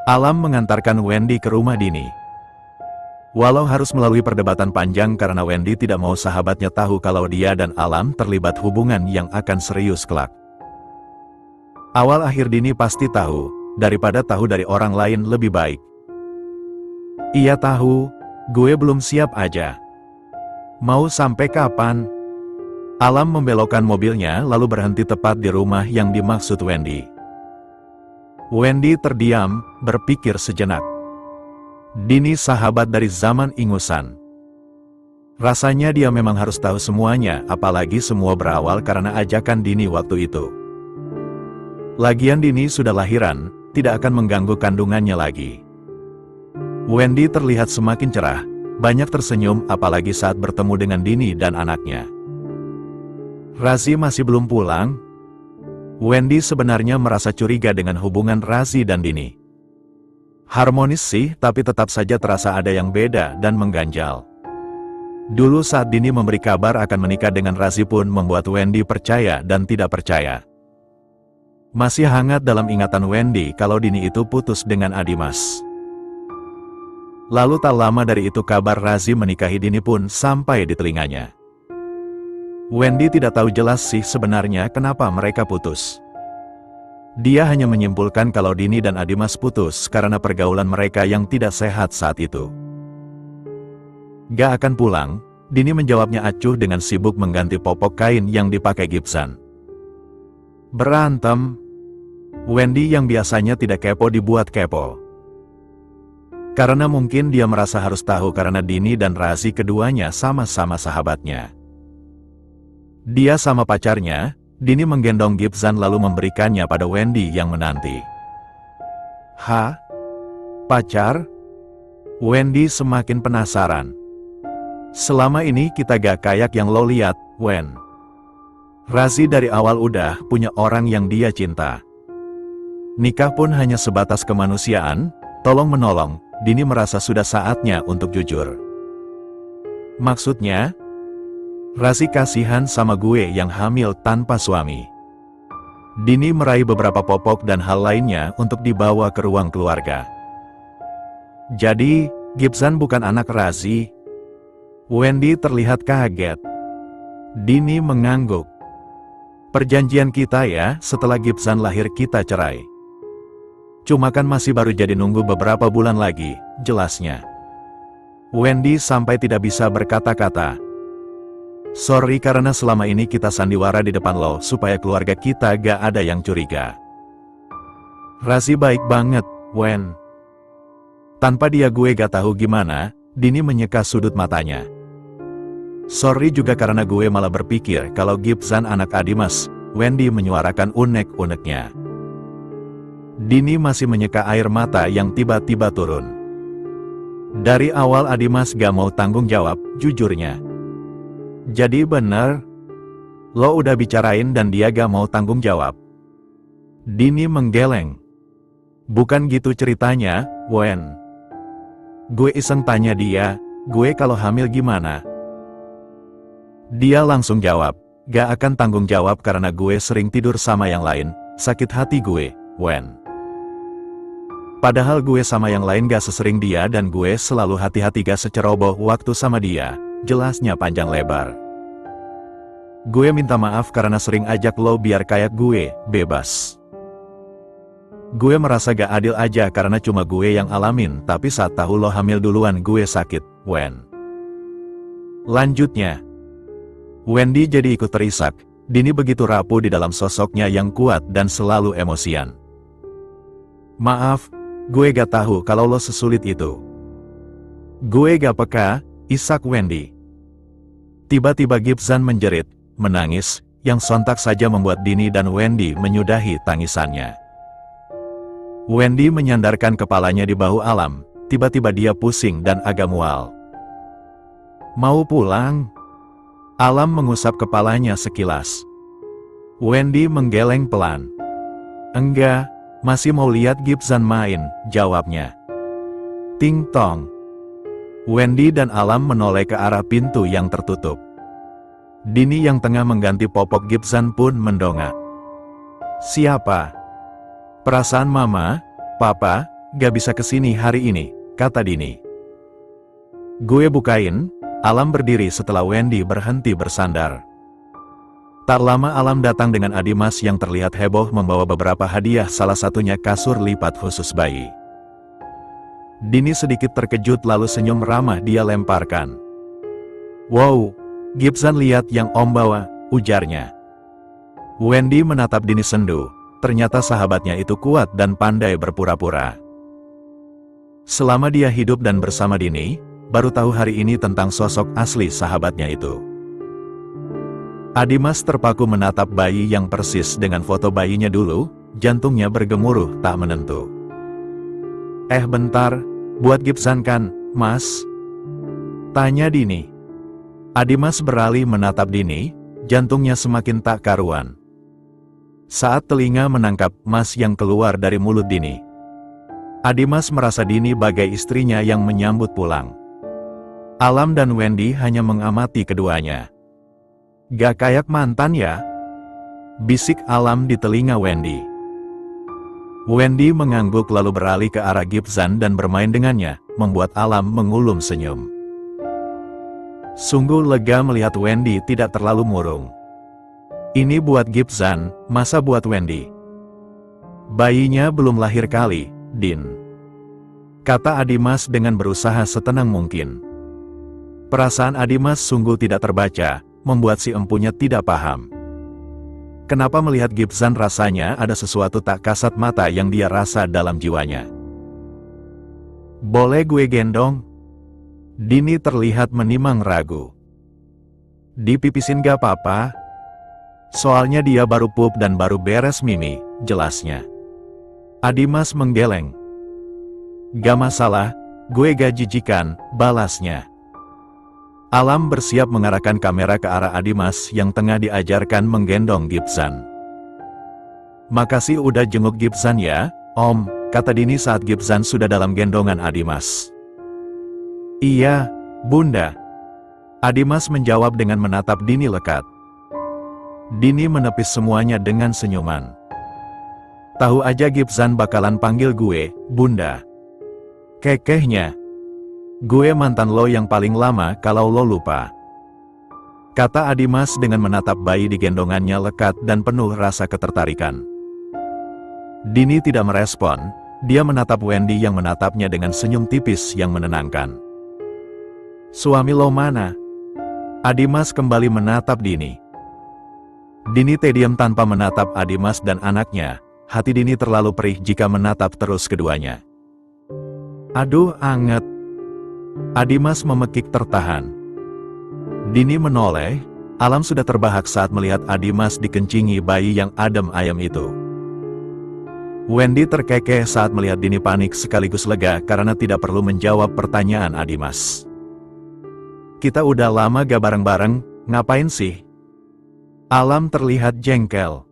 Alam mengantarkan Wendy ke rumah Dini. Walau harus melalui perdebatan panjang karena Wendy tidak mau sahabatnya tahu kalau dia dan Alam terlibat hubungan yang akan serius kelak. Awal akhir Dini pasti tahu, daripada tahu dari orang lain lebih baik. Ia tahu, gue belum siap aja. Mau sampai kapan? Alam membelokkan mobilnya lalu berhenti tepat di rumah yang dimaksud Wendy. Wendy terdiam, berpikir sejenak. Dini sahabat dari zaman ingusan. Rasanya dia memang harus tahu semuanya, apalagi semua berawal karena ajakan Dini waktu itu. Lagian Dini sudah lahiran, tidak akan mengganggu kandungannya lagi. Wendy terlihat semakin cerah, banyak tersenyum apalagi saat bertemu dengan Dini dan anaknya. Razi masih belum pulang? Wendy sebenarnya merasa curiga dengan hubungan Razi dan Dini. Harmonis sih, tapi tetap saja terasa ada yang beda dan mengganjal. Dulu saat Dini memberi kabar akan menikah dengan Razi pun membuat Wendy percaya dan tidak percaya. Masih hangat dalam ingatan Wendy kalau Dini itu putus dengan Adimas. Lalu tak lama dari itu kabar Razi menikahi Dini pun sampai di telinganya. Wendy tidak tahu jelas sih sebenarnya kenapa mereka putus. Dia hanya menyimpulkan kalau Dini dan Adimas putus karena pergaulan mereka yang tidak sehat saat itu. Gak akan pulang, Dini menjawabnya acuh dengan sibuk mengganti popok kain yang dipakai Gibson. Berantem. Wendy yang biasanya tidak kepo dibuat kepo. Karena mungkin dia merasa harus tahu karena Dini dan Razi keduanya sama-sama sahabatnya. Dia sama pacarnya, Dini menggendong Gibson lalu memberikannya pada Wendy yang menanti. Hah? Pacar? Wendy semakin penasaran. Selama ini kita gak kayak yang lo lihat, Wen. Razi dari awal udah punya orang yang dia cinta. Nikah pun hanya sebatas kemanusiaan, tolong menolong, Dini merasa sudah saatnya untuk jujur. Maksudnya? Razi kasihan sama gue yang hamil tanpa suami. Dini meraih beberapa popok dan hal lainnya untuk dibawa ke ruang keluarga. Jadi, Gibson bukan anak Razi? Wendy terlihat kaget. Dini mengangguk. Perjanjian kita ya, setelah Gibson lahir kita cerai. Cuma kan masih baru jadi nunggu beberapa bulan lagi, jelasnya. Wendy sampai tidak bisa berkata-kata. Sorry karena selama ini kita sandiwara di depan lo supaya keluarga kita gak ada yang curiga. Razi baik banget, Wen. Tanpa dia gue gak tahu gimana, Dini menyeka sudut matanya. Sorry juga karena gue malah berpikir kalau Gibson anak Adimas, Wendy menyuarakan unek-uneknya. Dini masih menyeka air mata yang tiba-tiba turun. Dari awal Adimas gak mau tanggung jawab, jujurnya. Jadi bener, lo udah bicarain dan dia gak mau tanggung jawab. Dini menggeleng. Bukan gitu ceritanya, Wen. Gue iseng tanya dia, gue kalau hamil gimana? Dia langsung jawab, gak akan tanggung jawab karena gue sering tidur sama yang lain, sakit hati gue, Wen. Padahal gue sama yang lain gak sesering dia dan gue selalu hati-hati gak seceroboh waktu sama dia. Jelasnya panjang lebar. Gue minta maaf karena sering ajak lo biar kayak gue, bebas. Gue merasa gak adil aja karena cuma gue yang alamin, tapi saat tahu lo hamil duluan gue sakit, Wen. Lanjutnya. Wendy jadi ikut terisak, Dini begitu rapuh di dalam sosoknya yang kuat dan selalu emosian. Maaf, gue gak tahu kalau lo sesulit itu. Gue gak peka, isak Wendy. Tiba-tiba Gibson menjerit, menangis, yang sontak saja membuat Dini dan Wendy menyudahi tangisannya. Wendy menyandarkan kepalanya di bahu Alam, tiba-tiba dia pusing dan agak mual. Mau pulang? Alam mengusap kepalanya sekilas. Wendy menggeleng pelan. Enggak, masih mau lihat Gibson main, jawabnya. Ting tong. Wendy dan Alam menoleh ke arah pintu yang tertutup. Dini yang tengah mengganti popok Gibson pun mendongak. Siapa? Perasaan mama, papa, gak bisa kesini hari ini, kata Dini. Gue bukain. Alam berdiri setelah Wendy berhenti bersandar. Tak lama Alam datang dengan Adimas yang terlihat heboh membawa beberapa hadiah, salah satunya kasur lipat khusus bayi. Dini sedikit terkejut lalu senyum ramah dia lemparkan. Wow, Gibson lihat yang Om bawa, ujarnya. Wendy menatap Dini sendu, ternyata sahabatnya itu kuat dan pandai berpura-pura. Selama dia hidup dan bersama Dini, baru tahu hari ini tentang sosok asli sahabatnya itu. Adimas terpaku menatap bayi yang persis dengan foto bayinya dulu, jantungnya bergemuruh tak menentu. Bentar, buat Gibson kan, Mas? Tanya Dini. Adimas beralih menatap Dini, jantungnya semakin tak karuan. Saat telinga menangkap Mas yang keluar dari mulut Dini, Adimas merasa Dini bagai istrinya yang menyambut pulang. Alam dan Wendy hanya mengamati keduanya. Gak kayak mantan ya? Bisik Alam di telinga Wendy. Wendy mengangguk lalu beralih ke arah Gibson dan bermain dengannya, membuat Alam mengulum senyum. Sungguh lega melihat Wendy tidak terlalu murung. Ini buat Gibson, masa buat Wendy? Bayinya belum lahir kali, Din. Kata Adimas dengan berusaha setenang mungkin. Perasaan Adimas sungguh tidak terbaca, membuat si empunya tidak paham. Kenapa melihat Gibson rasanya ada sesuatu tak kasat mata yang dia rasa dalam jiwanya. Boleh gue gendong? Dini terlihat menimang ragu. Dipipisin gak apa-apa? Soalnya dia baru pup dan baru beres mimi, jelasnya. Adimas menggeleng. Gak masalah, gue gak jijikan, balasnya. Alam bersiap mengarahkan kamera ke arah Adimas yang tengah diajarkan menggendong Gibson. Makasih udah jenguk Gibson ya, Om, kata Dini saat Gibson sudah dalam gendongan Adimas. Iya, Bunda. Adimas menjawab dengan menatap Dini lekat. Dini menepis semuanya dengan senyuman. Tahu aja Gibson bakalan panggil gue, Bunda. Kekehnya. Gue mantan lo yang paling lama kalau lo lupa. Kata Adimas dengan menatap bayi di gendongannya lekat dan penuh rasa ketertarikan. Dini tidak merespon, dia menatap Wendy yang menatapnya dengan senyum tipis yang menenangkan. Suami lo mana? Adimas kembali menatap Dini. Dini diam tanpa menatap Adimas dan anaknya, hati Dini terlalu perih jika menatap terus keduanya. Aduh anget. Adimas memekik tertahan. Dini menoleh, Alam sudah terbahak saat melihat Adimas dikencingi bayi yang adem ayam itu. Wendy terkekeh saat melihat Dini panik sekaligus lega karena tidak perlu menjawab pertanyaan Adimas. Kita udah lama gak bareng-bareng, ngapain sih? Alam terlihat jengkel.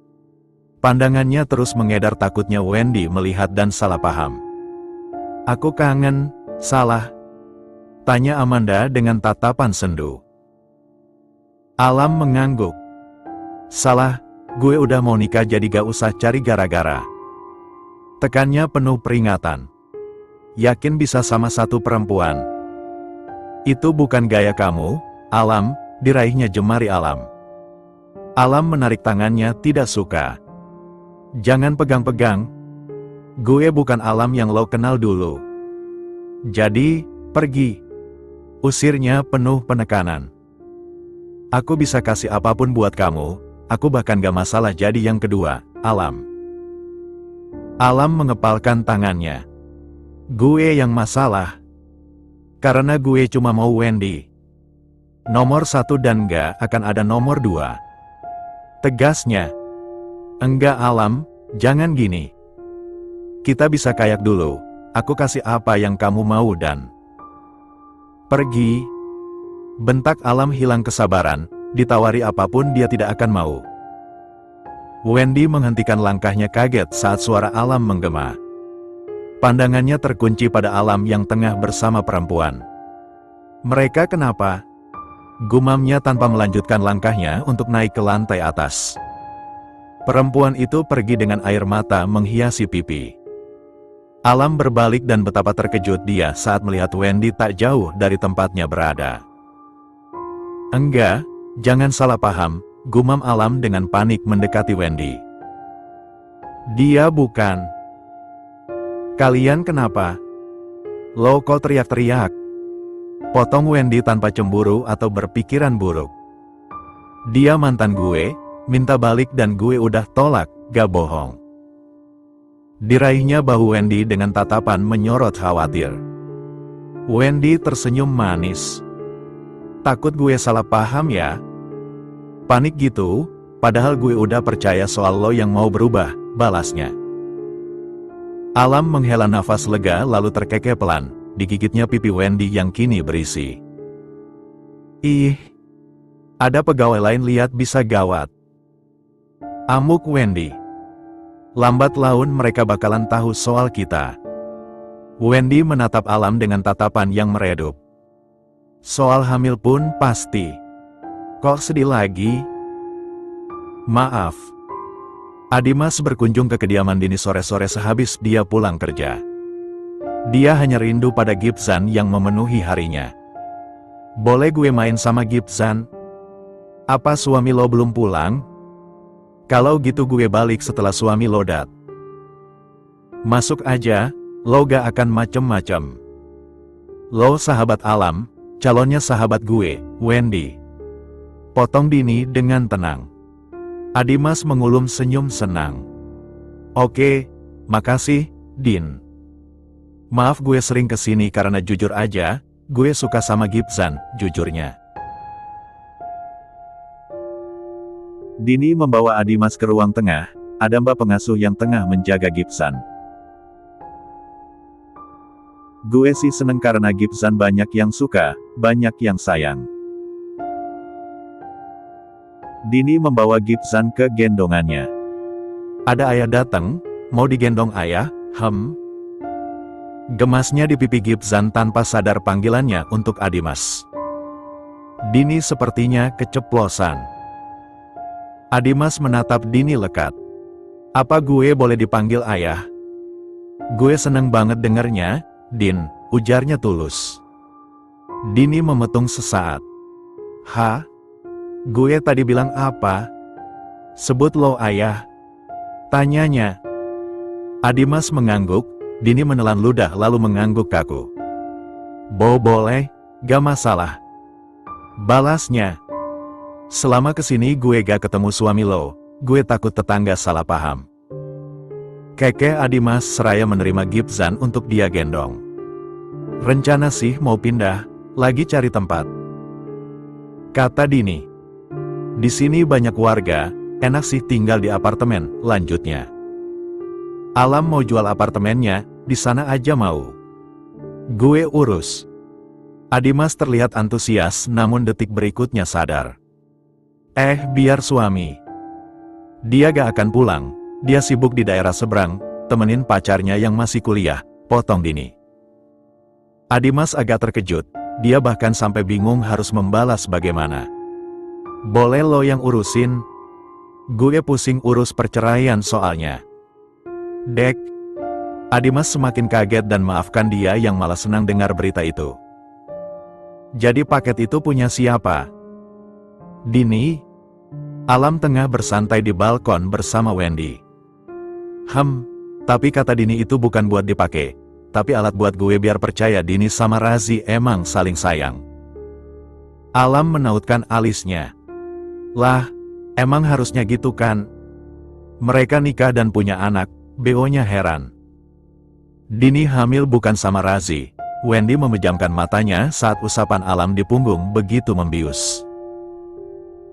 Pandangannya terus mengedar takutnya Wendy melihat dan salah paham. Aku kangen, salah. Tanya Amanda dengan tatapan sendu. Alam mengangguk. Salah, gue udah mau nikah jadi gak usah cari gara-gara. Tekannya penuh peringatan. Yakin bisa sama satu perempuan? Itu bukan gaya kamu, Alam, diraihnya jemari Alam. Alam menarik tangannya tidak suka. Jangan pegang-pegang. Gue bukan Alam yang lo kenal dulu. Jadi, pergi. Usirnya penuh penekanan. Aku bisa kasih apapun buat kamu, aku bahkan gak masalah jadi yang kedua, Alam. Alam mengepalkan tangannya. Gue yang masalah. Karena gue cuma mau Wendy. Nomor 1 dan gak akan ada nomor 2. Tegasnya. Enggak Alam, jangan gini. Kita bisa kayak dulu, aku kasih apa yang kamu mau dan... Pergi. Bentak Alam hilang kesabaran, ditawari apapun dia tidak akan mau. Wendy menghentikan langkahnya kaget saat suara Alam menggema. Pandangannya terkunci pada Alam yang tengah bersama perempuan. Mereka kenapa? Gumamnya tanpa melanjutkan langkahnya untuk naik ke lantai atas. Perempuan itu pergi dengan air mata menghiasi pipi. Alam berbalik dan betapa terkejut dia saat melihat Wendy tak jauh dari tempatnya berada. "Enggak, jangan salah paham," gumam Alam dengan panik mendekati Wendy. "Dia bukan." "Kalian kenapa? Lo kok teriak-teriak?" Potong Wendy tanpa cemburu atau berpikiran buruk. "Dia mantan gue, minta balik dan gue udah tolak, gak bohong." Diraihnya bahu Wendy dengan tatapan menyorot khawatir. Wendy tersenyum manis. "Takut gue salah paham ya? Panik gitu, padahal gue udah percaya soal lo yang mau berubah," balasnya. Alam menghela nafas lega lalu terkekeh pelan, digigitnya pipi Wendy yang kini berisi. "Ih, ada pegawai lain lihat bisa gawat," amuk Wendy. "Lambat laun mereka bakalan tahu soal kita." Wendy menatap Alam dengan tatapan yang meredup. "Soal hamil pun pasti. Kok sedih lagi?" "Maaf." Adimas berkunjung ke kediaman Dini sore-sore sehabis dia pulang kerja. Dia hanya rindu pada Gibson yang memenuhi harinya. "Boleh gue main sama Gibson? Apa suami lo belum pulang? Kalau gitu gue balik setelah suami lo dat." "Masuk aja, lo gak akan macem-macem. Lo sahabat Alam, calonnya sahabat gue, Wendy." Potong Dini dengan tenang. Adimas mengulum senyum senang. "Oke, makasih, Din. Maaf gue sering kesini karena jujur aja, gue suka sama Gibson," jujurnya. Dini membawa Adimas ke ruang tengah, ada mbak pengasuh yang tengah menjaga Gibson. "Gue sih seneng karena Gibson banyak yang suka, banyak yang sayang." Dini membawa Gibson ke gendongannya. "Ada ayah datang, mau digendong ayah, Gemasnya di pipi Gibson tanpa sadar panggilannya untuk Adimas. Dini sepertinya keceplosan. Adimas menatap Dini lekat. "Apa gue boleh dipanggil ayah?" "Gue seneng banget dengernya, Din," ujarnya tulus. Dini memetung sesaat. "Hah? Gue tadi bilang apa? Sebut lo ayah?" tanyanya. Adimas mengangguk, Dini menelan ludah lalu mengangguk kaku. Boleh, gak masalah," balasnya. "Selama kesini gue gak ketemu suami lo, gue takut tetangga salah paham." Keke Adimas seraya menerima Gibson untuk dia gendong. "Rencana sih mau pindah, lagi cari tempat," kata Dini. "Di sini banyak warga, enak sih tinggal di apartemen," lanjutnya. "Alam mau jual apartemennya, di sana aja mau. Gue urus." Adimas terlihat antusias namun detik berikutnya sadar. Biar suami. Dia gak akan pulang, dia sibuk di daerah seberang, temenin pacarnya yang masih kuliah," potong Dini. Adimas agak terkejut, dia bahkan sampai bingung harus membalas bagaimana. "Boleh lo yang urusin? Gue pusing urus perceraian soalnya." "Dek." Adimas semakin kaget dan maafkan dia yang malah senang dengar berita itu. "Jadi paket itu punya siapa?" "Dini." Alam tengah bersantai di balkon bersama Wendy. Tapi kata Dini itu bukan buat dipakai, tapi alat buat gue biar percaya Dini sama Razi emang saling sayang." Alam menautkan alisnya. "Lah, emang harusnya gitu kan? Mereka nikah dan punya anak," BO-nya heran. "Dini hamil bukan sama Razi." Wendy memejamkan matanya saat usapan Alam di punggung begitu membius.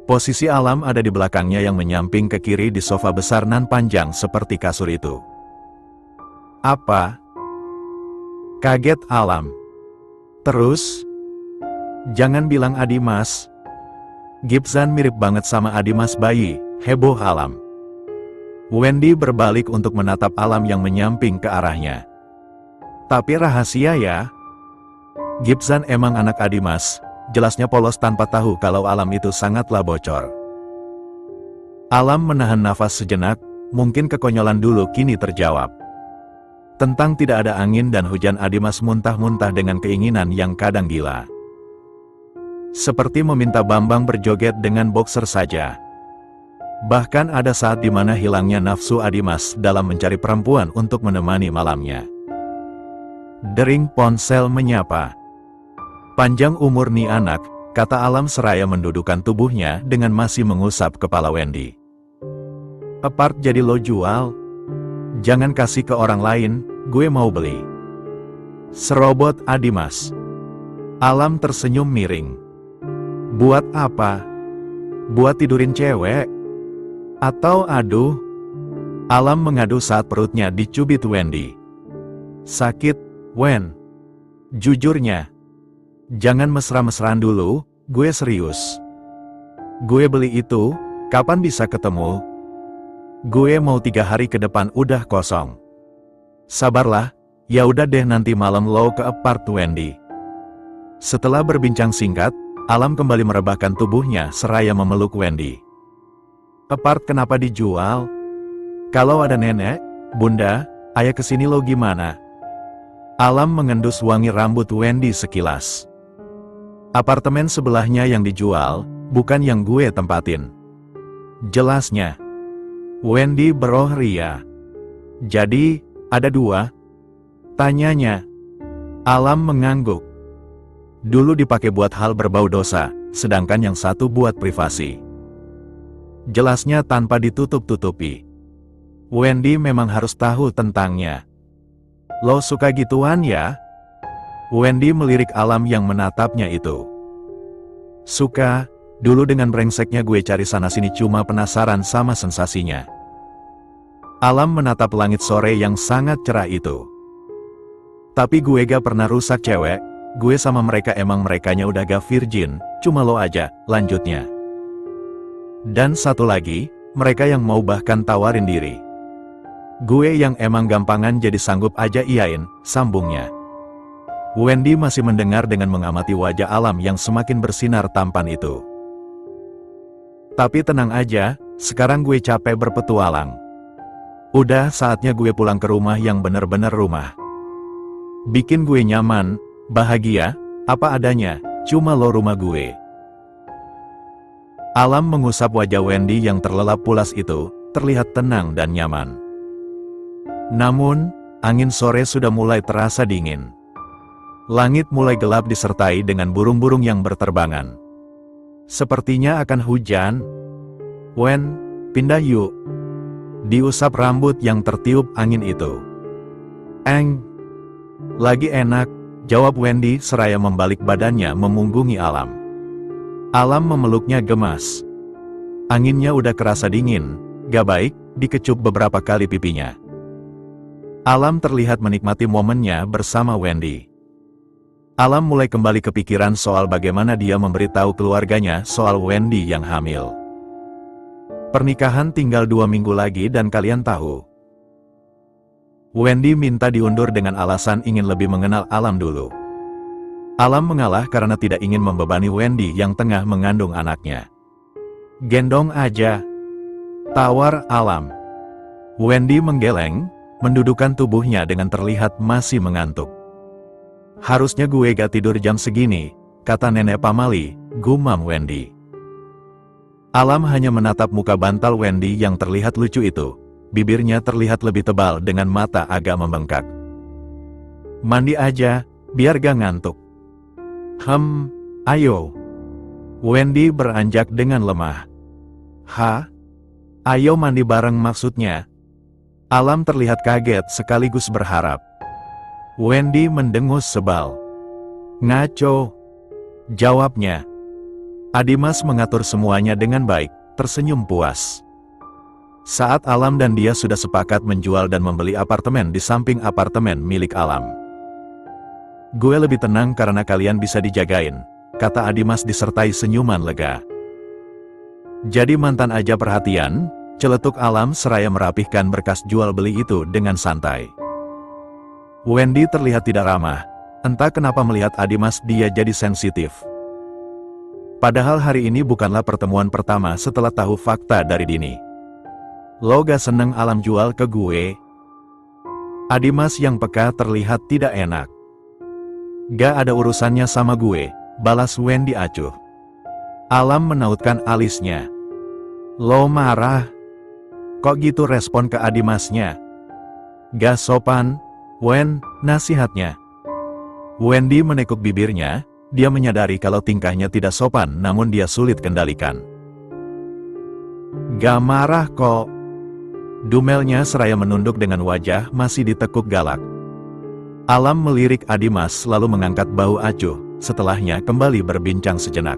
Posisi Alam ada di belakangnya yang menyamping ke kiri di sofa besar nan panjang seperti kasur itu. "Apa?" kaget Alam. "Terus? Jangan bilang Adimas. Gibson mirip banget sama Adimas bayi," heboh Alam. Wendy berbalik untuk menatap Alam yang menyamping ke arahnya. "Tapi rahasia ya. Gibson emang anak Adimas." Jelasnya polos tanpa tahu kalau Alam itu sangatlah bocor. Alam menahan nafas sejenak, mungkin kekonyolan dulu kini terjawab. Tentang tidak ada angin dan hujan, Adimas muntah-muntah dengan keinginan yang kadang gila. Seperti meminta Bambang berjoget dengan boxer saja. Bahkan ada saat di mana hilangnya nafsu Adimas dalam mencari perempuan untuk menemani malamnya. Dering ponsel menyapa. "Panjang umur nih anak," kata Alam seraya mendudukan tubuhnya dengan masih mengusap kepala Wendy. "Apart jadi lo jual? Jangan kasih ke orang lain, gue mau beli." Serobot Adimas. Alam tersenyum miring. "Buat apa? Buat tidurin cewek? Atau aduh?" Alam mengadu saat perutnya dicubit Wendy. "Sakit, Wen. Jujurnya. Jangan mesra-mesraan dulu, gue serius. Gue beli itu, kapan bisa ketemu? Gue mau 3 hari ke depan udah kosong." "Sabarlah, ya udah deh nanti malam lo ke apart Wendy." Setelah berbincang singkat, Alam kembali merebahkan tubuhnya seraya memeluk Wendy. "Apart kenapa dijual? Kalau ada nenek, bunda, ayah kesini lo gimana?" Alam mengendus wangi rambut Wendy sekilas. "Apartemen sebelahnya yang dijual, bukan yang gue tempatin." Jelasnya. Wendy beroh ria. "Jadi, ada 2? Tanyanya. Alam mengangguk. "Dulu dipakai buat hal berbau dosa, sedangkan yang satu buat privasi." Jelasnya tanpa ditutup-tutupi. Wendy memang harus tahu tentangnya. "Lo suka gituan ya?" Wendy melirik Alam yang menatapnya itu. "Suka, dulu dengan brengseknya gue cari sana-sini cuma penasaran sama sensasinya." Alam menatap langit sore yang sangat cerah itu. "Tapi gue gak pernah rusak cewek, gue sama mereka emang merekanya udah gak virgin, cuma lo aja," lanjutnya. "Dan satu lagi, mereka yang mau bahkan tawarin diri. Gue yang emang gampangan jadi sanggup aja iyain," sambungnya. Wendy masih mendengar dengan mengamati wajah Alam yang semakin bersinar tampan itu. "Tapi tenang aja, sekarang gue capek berpetualang. Udah saatnya gue pulang ke rumah yang bener-bener rumah. Bikin gue nyaman, bahagia, apa adanya, cuma lo rumah gue." Alam mengusap wajah Wendy yang terlelap pulas itu, terlihat tenang dan nyaman. Namun, angin sore sudah mulai terasa dingin. Langit mulai gelap disertai dengan burung-burung yang berterbangan. Sepertinya akan hujan. "Wen, pindah yuk." Diusap rambut yang tertiup angin itu. "Eng, lagi enak," jawab Wendy seraya membalik badannya memunggungi Alam. Alam memeluknya gemas. Anginnya udah kerasa dingin, gak baik, dikecup beberapa kali pipinya. Alam terlihat menikmati momennya bersama Wendy. Alam mulai kembali kepikiran soal bagaimana dia memberitahu keluarganya soal Wendy yang hamil. Pernikahan tinggal 2 minggu lagi dan kalian tahu. Wendy minta diundur dengan alasan ingin lebih mengenal Alam dulu. Alam mengalah karena tidak ingin membebani Wendy yang tengah mengandung anaknya. "Gendong aja," tawar Alam. Wendy menggeleng, mendudukkan tubuhnya dengan terlihat masih mengantuk. "Harusnya gue gak tidur jam segini," kata nenek pamali, gumam Wendy. Alam hanya menatap muka bantal Wendy yang terlihat lucu itu. Bibirnya terlihat lebih tebal dengan mata agak membengkak. "Mandi aja, biar gak ngantuk." Ayo." Wendy beranjak dengan lemah. "Hah? Ayo mandi bareng maksudnya?" Alam terlihat kaget sekaligus berharap. Wendy mendengus sebal. "Ngaco," jawabnya. Adimas mengatur semuanya dengan baik, tersenyum puas. Saat Alam dan dia sudah sepakat menjual dan membeli apartemen di samping apartemen milik Alam. "Gue lebih tenang karena kalian bisa dijagain," kata Adimas disertai senyuman lega. "Jadi mantan aja perhatian," celetuk Alam seraya merapihkan berkas jual beli itu dengan santai. Wendy terlihat tidak ramah, entah kenapa melihat Adimas dia jadi sensitif. Padahal hari ini bukanlah pertemuan pertama setelah tahu fakta dari Dini. "Lo gak seneng Alam jual ke gue?" Adimas yang peka terlihat tidak enak. "Gak ada urusannya sama gue," balas Wendy acuh. Alam menautkan alisnya. "Lo marah? Kok gitu?" respon ke Adimasnya. "Gak sopan, Wen," nasihatnya. Wendy menekuk bibirnya, dia menyadari kalau tingkahnya tidak sopan namun dia sulit kendalikan. "Gak marah kok," dumelnya seraya menunduk dengan wajah masih ditekuk galak. Alam melirik Adimas lalu mengangkat bahu acuh, setelahnya kembali berbincang sejenak.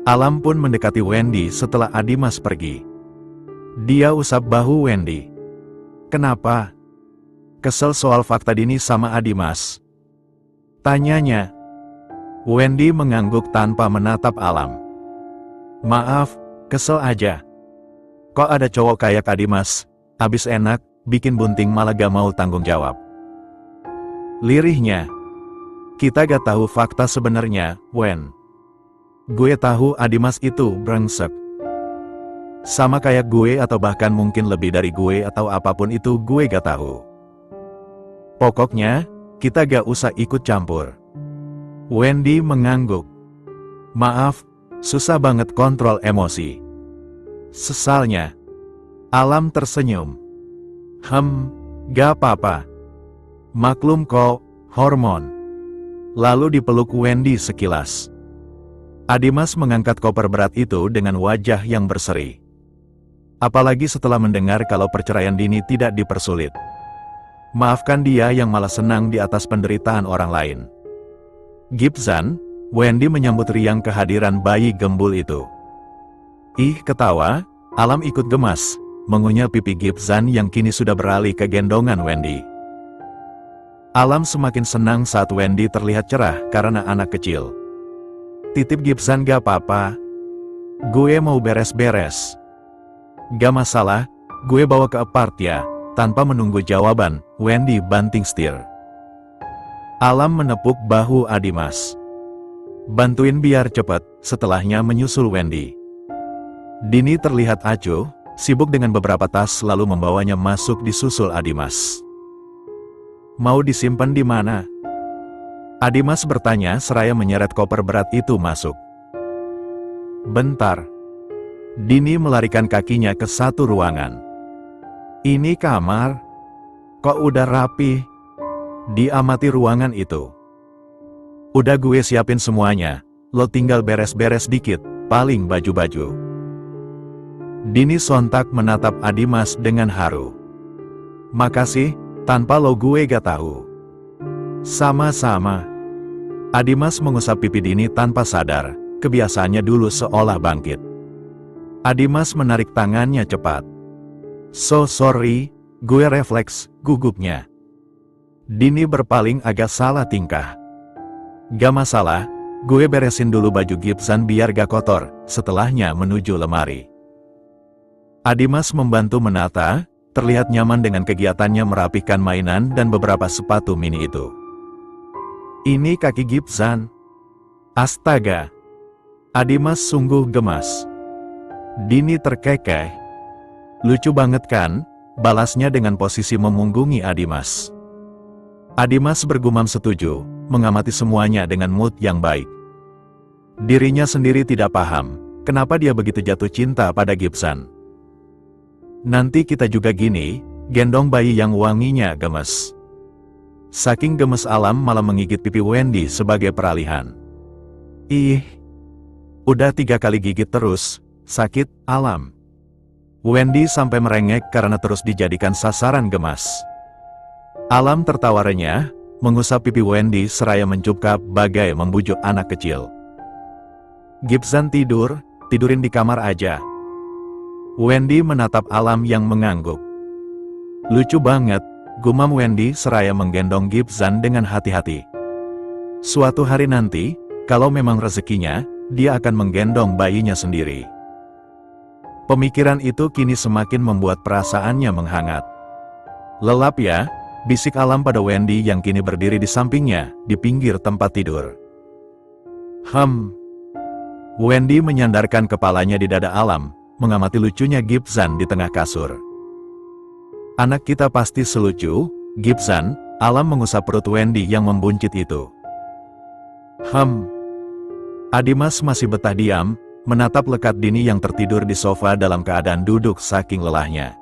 Alam pun mendekati Wendy setelah Adimas pergi. Dia usap bahu Wendy. "Kenapa? Kesel soal fakta Dini sama Adimas?" tanyanya. Wendy mengangguk tanpa menatap Alam. "Maaf, kesel aja. Kok ada cowok kayak Adimas, abis enak, bikin bunting malah gak mau tanggung jawab." Lirihnya. "Kita gak tahu fakta sebenarnya, Wen. Gue tahu Adimas itu brengsek. Sama kayak gue atau bahkan mungkin lebih dari gue atau apapun itu gue gak tahu. Pokoknya, kita gak usah ikut campur." Wendy mengangguk. "Maaf, susah banget kontrol emosi," sesalnya. Alam tersenyum. Gak apa-apa. Maklum kok, hormon." Lalu dipeluk Wendy sekilas. Adimas mengangkat koper berat itu dengan wajah yang berseri. Apalagi setelah mendengar kalau perceraian Dini tidak dipersulit. Maafkan dia yang malah senang di atas penderitaan orang lain. "Gibson," Wendy menyambut riang kehadiran bayi gembul itu. Ih, ketawa, Alam ikut gemas, mengunyah pipi Gibson yang kini sudah beralih ke gendongan Wendy. Alam semakin senang saat Wendy terlihat cerah karena anak kecil. "Titip Gibson gak apa-apa? Gue mau beres-beres." "Gak masalah, gue bawa ke apart ya." Tanpa menunggu jawaban, Wendy banting setir. Alam menepuk bahu Adimas. "Bantuin biar cepet," setelahnya menyusul Wendy. Dini terlihat acuh, sibuk dengan beberapa tas lalu membawanya masuk disusul Adimas. "Mau disimpan di mana?" Adimas bertanya seraya menyeret koper berat itu masuk. "Bentar." Dini melarikan kakinya ke satu ruangan. "Ini kamar. Kok udah rapi?" Diamati ruangan itu. "Udah gue siapin semuanya, lo tinggal beres-beres dikit, paling baju-baju." Dini sontak menatap Adimas dengan haru. "Makasih, tanpa lo gue gak tahu." "Sama-sama." Adimas mengusap pipi Dini tanpa sadar, kebiasaannya dulu seolah bangkit. Adimas menarik tangannya cepat. "So sorry, gue refleks," gugupnya. Dini berpaling agak salah tingkah. "Gak masalah, gue beresin dulu baju Gibson biar gak kotor," setelahnya menuju lemari. Adimas membantu menata, terlihat nyaman dengan kegiatannya merapihkan mainan dan beberapa sepatu mini itu. "Ini kaki Gibson." "Astaga." Adimas sungguh gemas. Dini terkekeh. "Lucu banget kan?" balasnya dengan posisi memunggungi Adimas. Adimas bergumam setuju, mengamati semuanya dengan mood yang baik. Dirinya sendiri tidak paham, kenapa dia begitu jatuh cinta pada Gibson. "Nanti kita juga gini," gendong bayi yang wanginya gemes. Saking gemes Alam malah menggigit pipi Wendy sebagai peralihan. "Ih, udah 3 kali gigit terus, sakit, Alam." Wendy sampai merengek karena terus dijadikan sasaran gemas. Alam tertawa renyah, mengusap pipi Wendy seraya mencupkap bagai membujuk anak kecil. "Gibson tidurin di kamar aja." Wendy menatap Alam yang mengangguk. "Lucu banget," gumam Wendy seraya menggendong Gibson dengan hati-hati. Suatu hari nanti, kalau memang rezekinya, dia akan menggendong bayinya sendiri. Pemikiran itu kini semakin membuat perasaannya menghangat. "Lelap ya," bisik Alam pada Wendy yang kini berdiri di sampingnya, di pinggir tempat tidur. Wendy menyandarkan kepalanya di dada Alam, mengamati lucunya Gibson di tengah kasur. Anak kita pasti selucu, Gibson. Alam mengusap perut Wendy yang membuncit itu. Adimas masih betah diam, menatap lekat Dini yang tertidur di sofa dalam keadaan duduk saking lelahnya.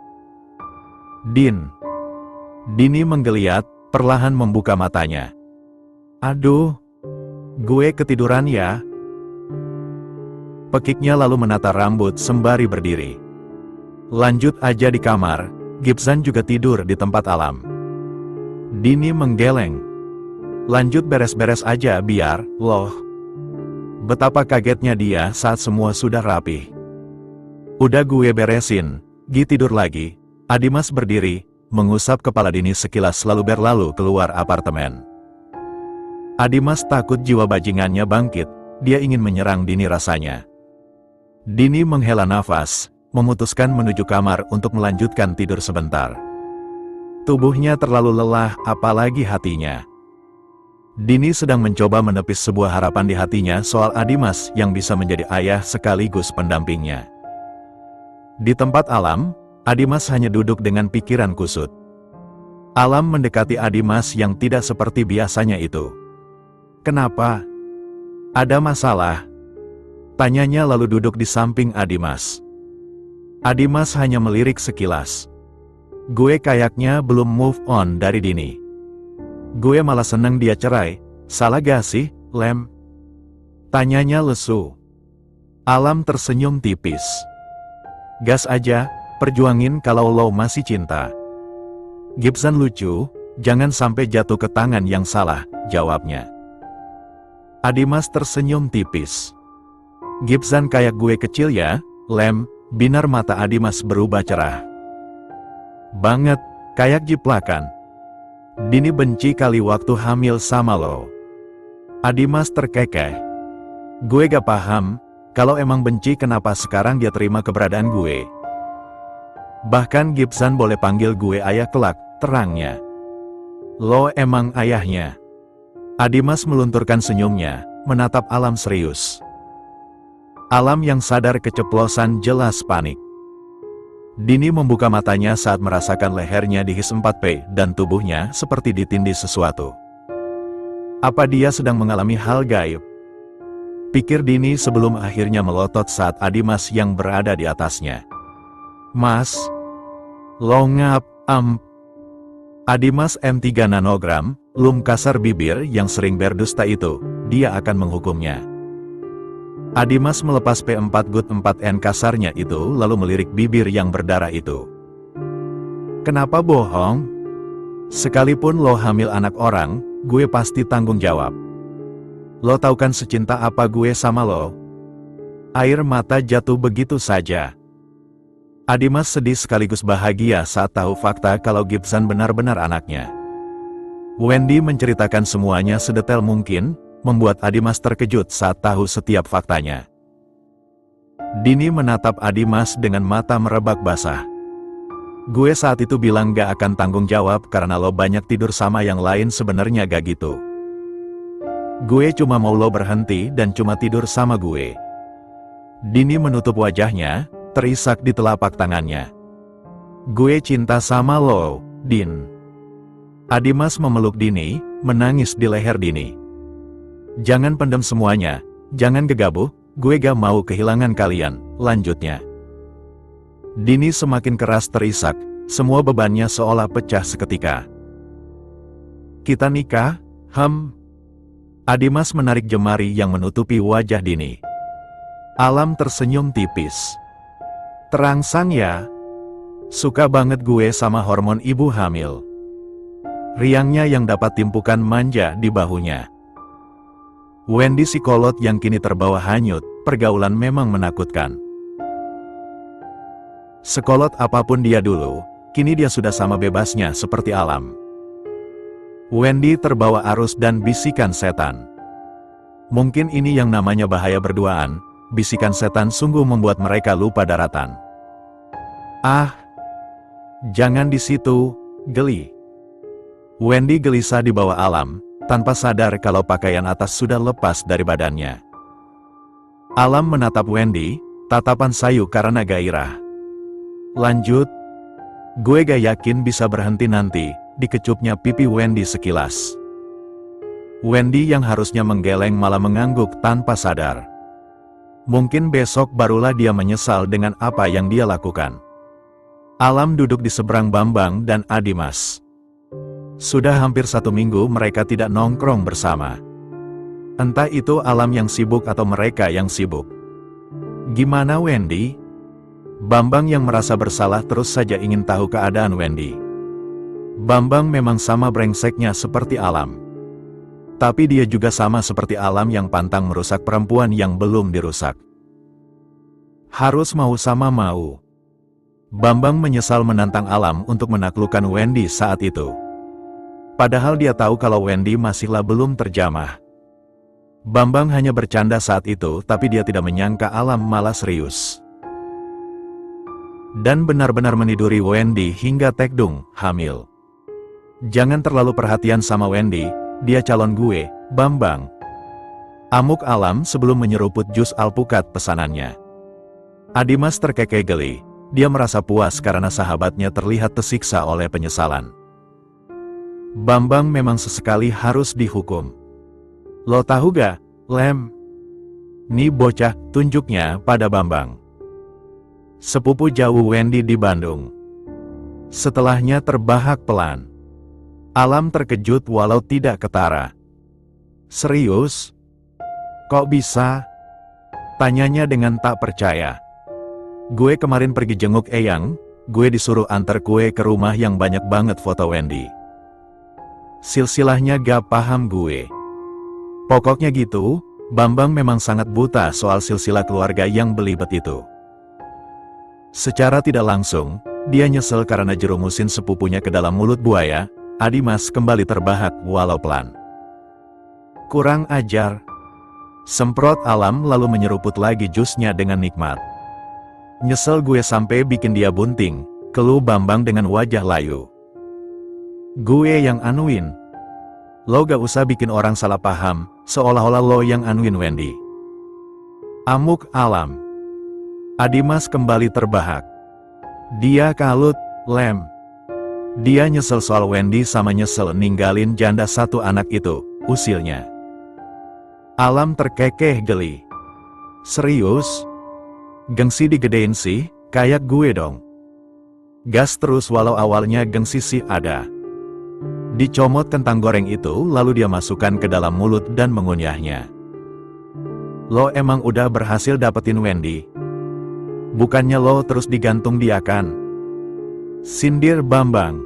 Dini menggeliat, perlahan membuka matanya. Aduh, gue ketiduran ya. Pekiknya lalu menata rambut sembari berdiri. Lanjut aja di kamar, Gibson juga tidur di tempat Alam. Dini menggeleng. Lanjut beres-beres aja biar, loh. Betapa kagetnya dia saat semua sudah rapi. Udah gue beresin, Gi tidur lagi. Adimas berdiri, mengusap kepala Dini sekilas lalu berlalu keluar apartemen. Adimas takut jiwa bajingannya bangkit, dia ingin menyerang Dini rasanya. Dini menghela nafas, memutuskan menuju kamar untuk melanjutkan tidur sebentar. Tubuhnya terlalu lelah, apalagi hatinya. Dini sedang mencoba menepis sebuah harapan di hatinya soal Adimas yang bisa menjadi ayah sekaligus pendampingnya. Di tempat Alam, Adimas hanya duduk dengan pikiran kusut. Alam mendekati Adimas yang tidak seperti biasanya itu. Kenapa? Ada masalah? Tanyanya lalu duduk di samping Adimas. Adimas hanya melirik sekilas. Gue kayaknya belum move on dari Dini. Gue malah seneng dia cerai, salah gak sih, Lem? Tanyanya lesu. Alam tersenyum tipis. Gas aja, perjuangin kalau lo masih cinta. Gibson lucu, jangan sampai jatuh ke tangan yang salah, jawabnya. Adimas tersenyum tipis. Gibson kayak gue kecil ya, Lem, binar mata Adimas berubah cerah. Banget, kayak jiplakan. Dini benci kali waktu hamil sama lo. Adimas terkekeh. Gue gak paham, kalau emang benci kenapa sekarang dia terima keberadaan gue. Bahkan Gibson boleh panggil gue ayah kelak, terangnya. Lo emang ayahnya. Adimas melunturkan senyumnya, menatap Alam serius. Alam yang sadar keceplosan jelas panik. Dini membuka matanya saat merasakan lehernya dihis 4P dan tubuhnya seperti ditindih sesuatu. Apa dia sedang mengalami hal gaib? Pikir Dini sebelum akhirnya melotot saat Adimas yang berada di atasnya. Mas, lo Adimas M3 nanogram, lum kasar bibir yang sering berdusta itu, dia akan menghukumnya. Adimas melepas P4 Gut 4N kasarnya itu lalu melirik bibir yang berdarah itu. Kenapa bohong? Sekalipun lo hamil anak orang, gue pasti tanggung jawab. Lo tahu kan secinta apa gue sama lo? Air mata jatuh begitu saja. Adimas sedih sekaligus bahagia saat tahu fakta kalau Gibson benar-benar anaknya. Wendy menceritakan semuanya sedetail mungkin, membuat Adimas terkejut saat tahu setiap faktanya. Dini menatap Adimas dengan mata merebak basah. Gue saat itu bilang gak akan tanggung jawab karena lo banyak tidur sama yang lain, sebenarnya gak gitu. Gue cuma mau lo berhenti dan cuma tidur sama gue. Dini menutup wajahnya, terisak di telapak tangannya. Gue cinta sama lo, Din. Adimas memeluk Dini, menangis di leher Dini. Jangan pendam semuanya, jangan gegabah, gue gak mau kehilangan kalian, lanjutnya. Dini semakin keras terisak, semua bebannya seolah pecah seketika. Kita nikah, Adimas menarik jemari yang menutupi wajah Dini. Alam tersenyum tipis. Terangsang ya? Suka banget gue sama hormon ibu hamil. Riangnya yang dapat timpukan manja di bahunya. Wendy psikolog yang kini terbawa hanyut, pergaulan memang menakutkan. Sekolot apapun dia dulu, kini dia sudah sama bebasnya seperti Alam. Wendy terbawa arus dan bisikan setan. Mungkin ini yang namanya bahaya berduaan, bisikan setan sungguh membuat mereka lupa daratan. Ah, jangan di situ, geli. Wendy gelisah di bawah Alam, tanpa sadar kalau pakaian atas sudah lepas dari badannya. Alam menatap Wendy, tatapan sayu karena gairah. Lanjut. Gue gak yakin bisa berhenti nanti, dikecupnya pipi Wendy sekilas. Wendy yang harusnya menggeleng malah mengangguk tanpa sadar. Mungkin besok barulah dia menyesal dengan apa yang dia lakukan. Alam duduk di seberang Bambang dan Adimas. Sudah hampir 1 minggu mereka tidak nongkrong bersama. Entah itu Alam yang sibuk atau mereka yang sibuk. Gimana Wendy? Bambang yang merasa bersalah terus saja ingin tahu keadaan Wendy. Bambang memang sama brengseknya seperti Alam. Tapi dia juga sama seperti Alam yang pantang merusak perempuan yang belum dirusak. Harus mau sama mau. Bambang menyesal menantang Alam untuk menaklukkan Wendy saat itu. Padahal dia tahu kalau Wendy masihlah belum terjamah. Bambang hanya bercanda saat itu, tapi dia tidak menyangka Alam malah serius. Dan benar-benar meniduri Wendy hingga tekdung, hamil. Jangan terlalu perhatian sama Wendy. Dia calon gue, Bambang. Amuk Alam sebelum menyeruput jus alpukat pesanannya. Adimas terkekeh geli. Dia merasa puas karena sahabatnya terlihat tersiksa oleh penyesalan. Bambang memang sesekali harus dihukum. Lo tahu gak, Lem? Nih bocah, tunjuknya pada Bambang. Sepupu jauh Wendy di Bandung. Setelahnya terbahak pelan. Alam terkejut walau tidak ketara. Serius? Kok bisa? Tanyanya dengan tak percaya. Gue kemarin pergi jenguk Eyang, gue disuruh antar kue ke rumah yang banyak banget foto Wendy. Silsilahnya gak paham gue. Pokoknya gitu, Bambang memang sangat buta soal silsilah keluarga yang belibet itu. Secara tidak langsung, dia nyesel karena jerumusin sepupunya ke dalam mulut buaya. Adimas kembali terbahak walau pelan. Kurang ajar. Semprot Alam lalu menyeruput lagi jusnya dengan nikmat. Nyesel gue sampai bikin dia bunting, keluh Bambang dengan wajah layu. Gue yang anuin. Lo gak usah bikin orang salah paham, seolah-olah lo yang anuin Wendy. Amuk Alam. Adimas kembali terbahak. Dia kalut, Lem. Dia nyesel soal Wendy sama nyesel ninggalin janda 1 anak itu, usilnya. Alam terkekeh geli. Serius? Gengsi digedein sih, kayak gue dong. Gas terus walau awalnya gengsi sih ada. Dicomot kentang goreng itu lalu dia masukkan ke dalam mulut dan mengunyahnya. Lo emang udah berhasil dapetin Wendy? Bukannya lo terus digantung dia kan? Sindir Bambang.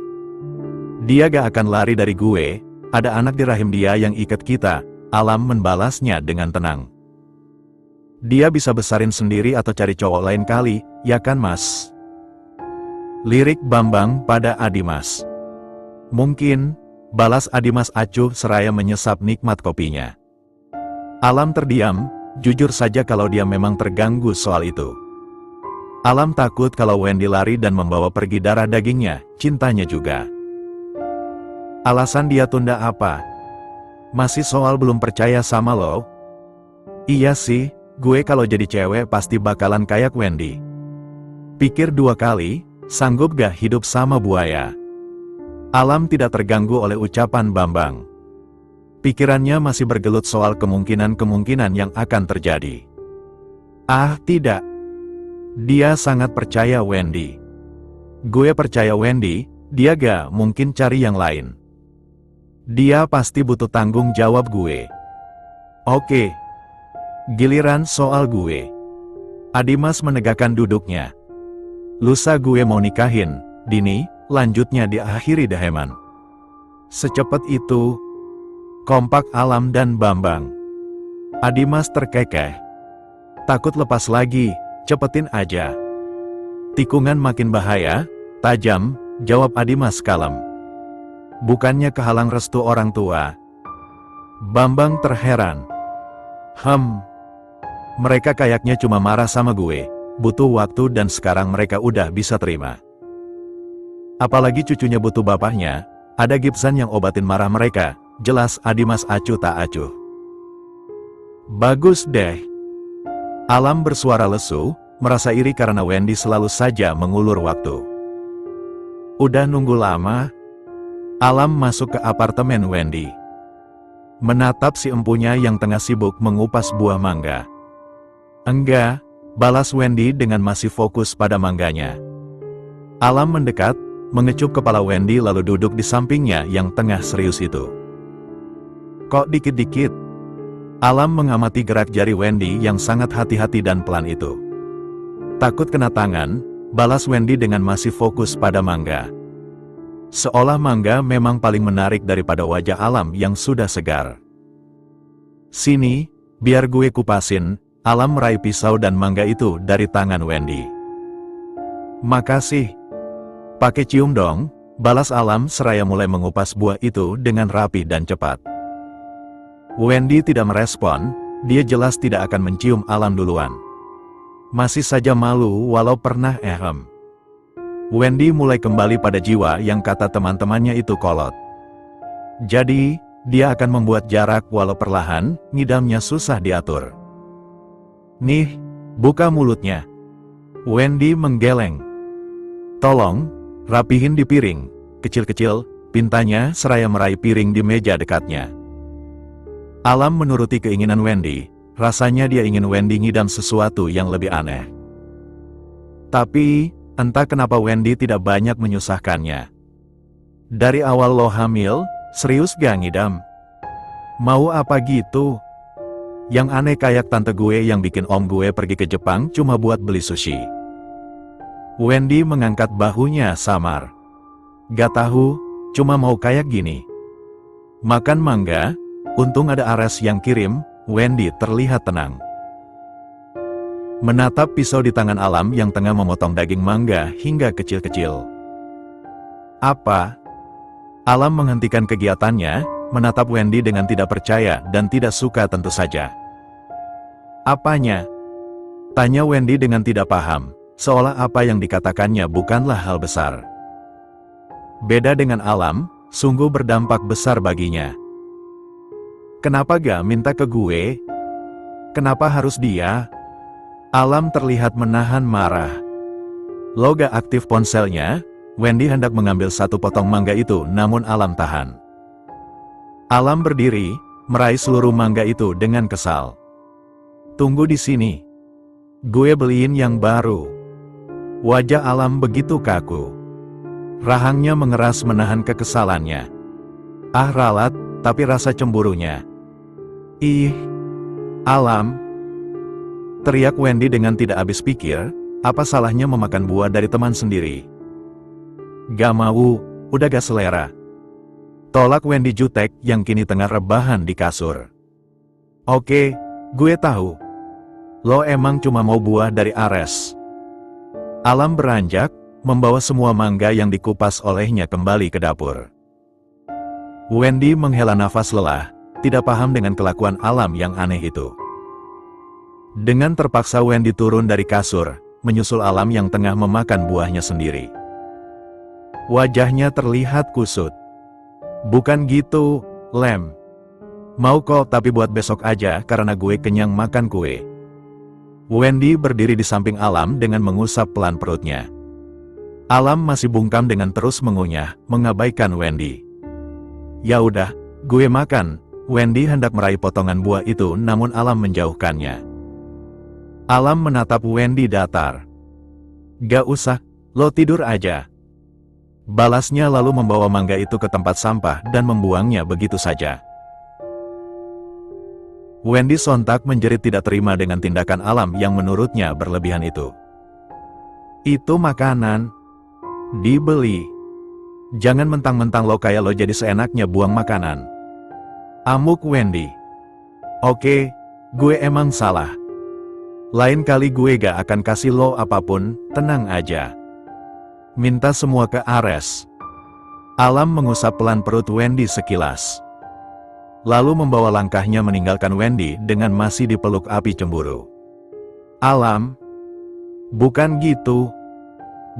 Dia gak akan lari dari gue, ada anak di rahim dia yang ikat kita, Alam membalasnya dengan tenang. Dia bisa besarin sendiri atau cari cowok lain kali, ya kan mas? Lirik Bambang pada Adimas. Mungkin, balas Adimas acuh seraya menyesap nikmat kopinya. Alam terdiam, jujur saja kalau dia memang terganggu soal itu. Alam takut kalau Wendy lari dan membawa pergi darah dagingnya, cintanya juga. Alasan dia tunda apa? Masih soal belum percaya sama lo? Iya sih, gue kalau jadi cewek pasti bakalan kayak Wendy. Pikir 2 kali, sanggup gak hidup sama buaya? Alam tidak terganggu oleh ucapan Bambang. Pikirannya masih bergelut soal kemungkinan-kemungkinan yang akan terjadi. Ah, tidak. Dia sangat percaya Wendy. Gue percaya Wendy, dia gak mungkin cari yang lain. Dia pasti butuh tanggung jawab gue. Oke. Giliran soal gue. Adimas menegakkan duduknya. Lusa gue mau nikahin, Dini, lanjutnya diakhiri Daheman. Secepat itu, kompak Alam dan Bambang. Adimas terkekeh. Takut lepas lagi. Cepetin aja. Tikungan makin bahaya, tajam, jawab Adimas kalem. Bukannya kehalang restu orang tua. Bambang terheran. Mereka kayaknya cuma marah sama gue, butuh waktu dan sekarang mereka udah bisa terima. Apalagi cucunya butuh bapaknya, ada Gibson yang obatin marah mereka, jelas Adimas acuh tak acuh. Bagus deh. Alam bersuara lesu, merasa iri karena Wendy selalu saja mengulur waktu. Udah nunggu lama? Alam masuk ke apartemen Wendy. Menatap si empunya yang tengah sibuk mengupas buah mangga. Enggak, balas Wendy dengan masih fokus pada mangganya. Alam mendekat, mengecup kepala Wendy lalu duduk di sampingnya yang tengah serius itu. Kok dikit-dikit? Alam mengamati gerak jari Wendy yang sangat hati-hati dan pelan itu. Takut kena tangan, balas Wendy dengan masih fokus pada mangga. Seolah mangga memang paling menarik daripada wajah Alam yang sudah segar. Sini, biar gue kupasin. Alam meraih pisau dan mangga itu dari tangan Wendy. Makasih. Pakai cium dong, balas Alam seraya mulai mengupas buah itu dengan rapi dan cepat. Wendy tidak merespon, dia jelas tidak akan mencium Alam duluan. Masih saja malu walau pernah ehem. Wendy mulai kembali pada jiwa yang kata teman-temannya itu kolot. Jadi, dia akan membuat jarak walau perlahan, ngidamnya susah diatur. Nih, buka mulutnya. Wendy menggeleng. Tolong, rapihin di piring. Kecil-kecil, pintanya seraya meraih piring di meja dekatnya. Alam menuruti keinginan Wendy, rasanya dia ingin Wendy ngidam sesuatu yang lebih aneh. Tapi, entah kenapa Wendy tidak banyak menyusahkannya. Dari awal lo hamil, serius gak ngidam? Mau apa gitu? Yang aneh kayak tante gue yang bikin om gue pergi ke Jepang cuma buat beli sushi. Wendy mengangkat bahunya samar. Gak tahu, cuma mau kayak gini. Makan mangga, untung ada Ares yang kirim, Wendy terlihat tenang. Menatap pisau di tangan Alam yang tengah memotong daging mangga hingga kecil-kecil. Apa? Alam menghentikan kegiatannya, menatap Wendy dengan tidak percaya dan tidak suka tentu saja. Apanya? Tanya Wendy dengan tidak paham, seolah apa yang dikatakannya bukanlah hal besar. Beda dengan Alam, sungguh berdampak besar baginya. Kenapa gak minta ke gue? Kenapa harus dia? Alam terlihat menahan marah. Lo gak aktif ponselnya? Wendy hendak mengambil satu potong mangga itu namun Alam tahan. Alam berdiri, meraih seluruh mangga itu dengan kesal. Tunggu di sini. Gue beliin yang baru. Wajah Alam begitu kaku. Rahangnya mengeras menahan kekesalannya. Ah ralat, tapi rasa cemburunya. Ih, Alam. Teriak Wendy dengan tidak habis pikir, apa salahnya memakan buah dari teman sendiri? Gak mau, udah gak selera. Tolak Wendy jutek yang kini tengah rebahan di kasur. Oke, gue tahu. Lo emang cuma mau buah dari Ares. Alam beranjak, membawa semua mangga yang dikupas olehnya kembali ke dapur. Wendy menghela nafas lelah, tidak paham dengan kelakuan Alam yang aneh itu. Dengan terpaksa Wendy turun dari kasur, menyusul Alam yang tengah memakan buahnya sendiri. Wajahnya terlihat kusut. Bukan gitu, Lem. Mau kok tapi buat besok aja karena gue kenyang makan kue. Wendy berdiri di samping Alam dengan mengusap pelan perutnya. Alam masih bungkam dengan terus mengunyah, mengabaikan Wendy. Ya udah, gue makan. Wendy hendak meraih potongan buah itu namun Alam menjauhkannya. Alam menatap Wendy datar. Gak usah, lo tidur aja. Balasnya lalu membawa mangga itu ke tempat sampah dan membuangnya begitu saja. Wendy sontak menjerit tidak terima dengan tindakan Alam yang menurutnya berlebihan itu. Itu makanan. Dibeli. Jangan mentang-mentang lo kayak lo jadi seenaknya buang makanan. Amuk Wendy. Oke, gue emang salah. Lain kali gue gak akan kasih lo apapun, tenang aja. Minta semua ke Ares. Alam mengusap pelan perut Wendy sekilas. Lalu membawa langkahnya meninggalkan Wendy dengan masih dipeluk api cemburu. Alam. Bukan gitu.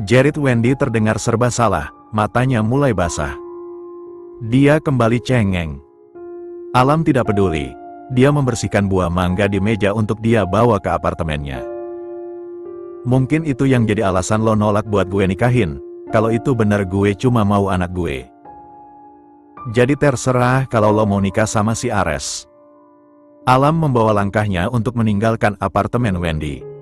Jerit Wendy terdengar serba salah, matanya mulai basah. Dia kembali cengeng. Alam tidak peduli. Dia membersihkan buah mangga di meja untuk dia bawa ke apartemennya. Mungkin itu yang jadi alasan lo nolak buat gue nikahin. Kalau itu bener gue cuma mau anak gue. Jadi terserah kalau lo mau nikah sama si Ares. Alam membawa langkahnya untuk meninggalkan apartemen Wendy.